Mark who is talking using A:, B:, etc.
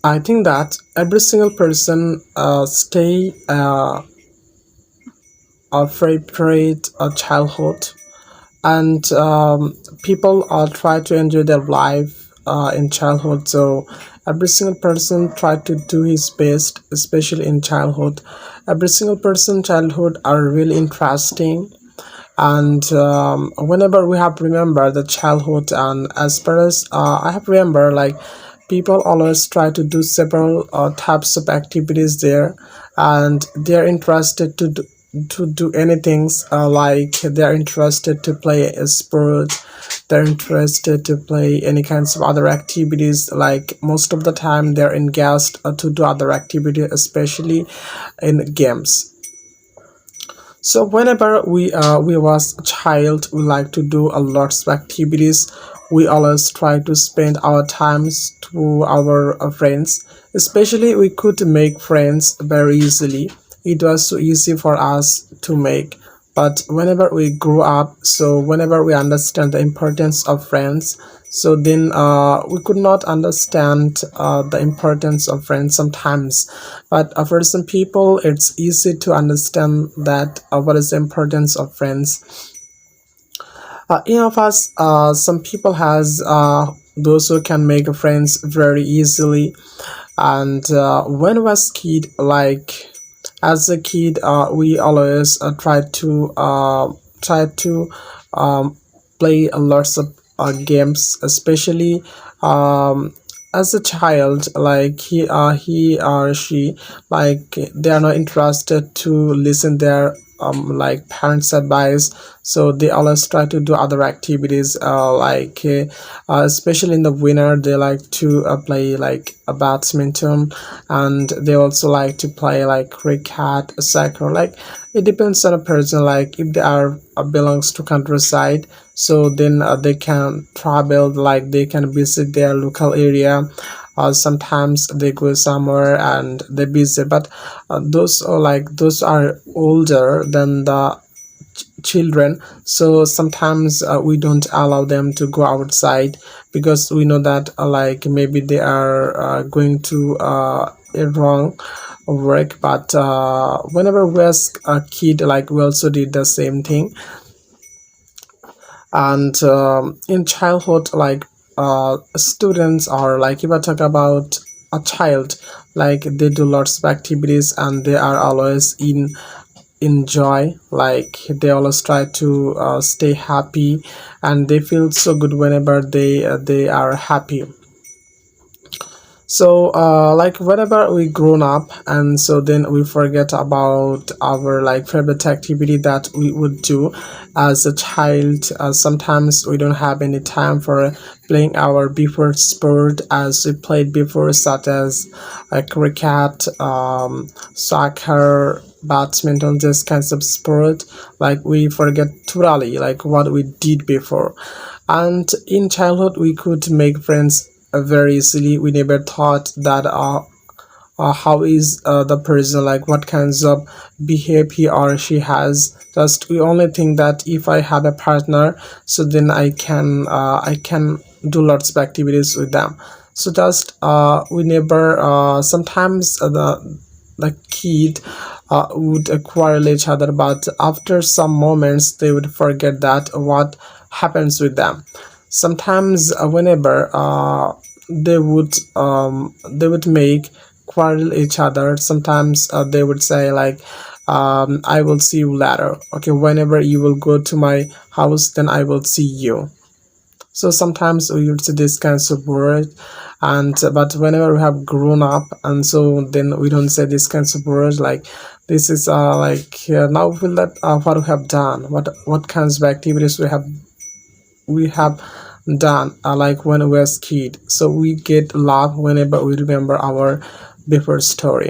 A: I think that every single person stay a favorite childhood, and people try to enjoy their life in childhood. So every single person try to do his best, especially in childhood. Every single person childhood are really interesting, and whenever we have remember the childhood, and as far as I have remember, like people always try to do several types of activities there, and they're interested to do anything, like they're interested to play a sport, they're interested to play any kinds of other activities. Like most of the time they're engaged to do other activities, especially in games. So whenever we was a child, we like to do a lots of activities. We always try to spend our times to our friends. Especially we could make friends very easily. It was so easy for us to make. But whenever we grew up, so whenever we understand the importance of friends, so then we could not understand the importance of friends sometimes. But for some people it's easy to understand that what is the importance of friends. Of us, some people has those who can make friends very easily. And when I was kid, like as a kid, we always try to um, play lots of games, especially um, as a child. Like he or she, like they are not interested to listen their like parents advice, so they always try to do other activities, especially in the winter they like to play like a badminton, and they also like to play like cricket, soccer. Like it depends on a person, like if they are belongs to countryside, so then they can travel, like they can visit their local area, or sometimes they go somewhere and they visit. But those are older than the children, so sometimes we don't allow them to go outside, because we know that like maybe they are going to a wrong work. But whenever we was a kid, like we also did the same thing. And in childhood, like students are, like if I talk about a child, like they do lots of activities and they are always in enjoy, like they always try to stay happy, and they feel so good whenever they are happy. So like whenever we grown up, and so then we forget about our like favorite activity that we would do as a child. Sometimes we don't have any time for playing our before sport as we played before, such as cricket, soccer, badminton, this kinds of sport. Like we forget totally like what we did before. And in childhood we could make friends very easily. We never thought that how is the person, like what kinds of behavior he or she has. Just we only think that if I have a partner, so then I can do lots of activities with them. So just we never sometimes the kid would quarrel each other, but after some moments they would forget that what happens with them. Sometimes whenever they would make quarrel each other, sometimes they would say like I will see you later. Okay, whenever you will go to my house, then I will see you. So sometimes we would say this kinds of word. And but whenever we have grown up, and so then we don't say this kinds of words. Like this is now we feel that what we have done, what kinds of activities we have done, like when we were kid. So we get love whenever we remember our before story.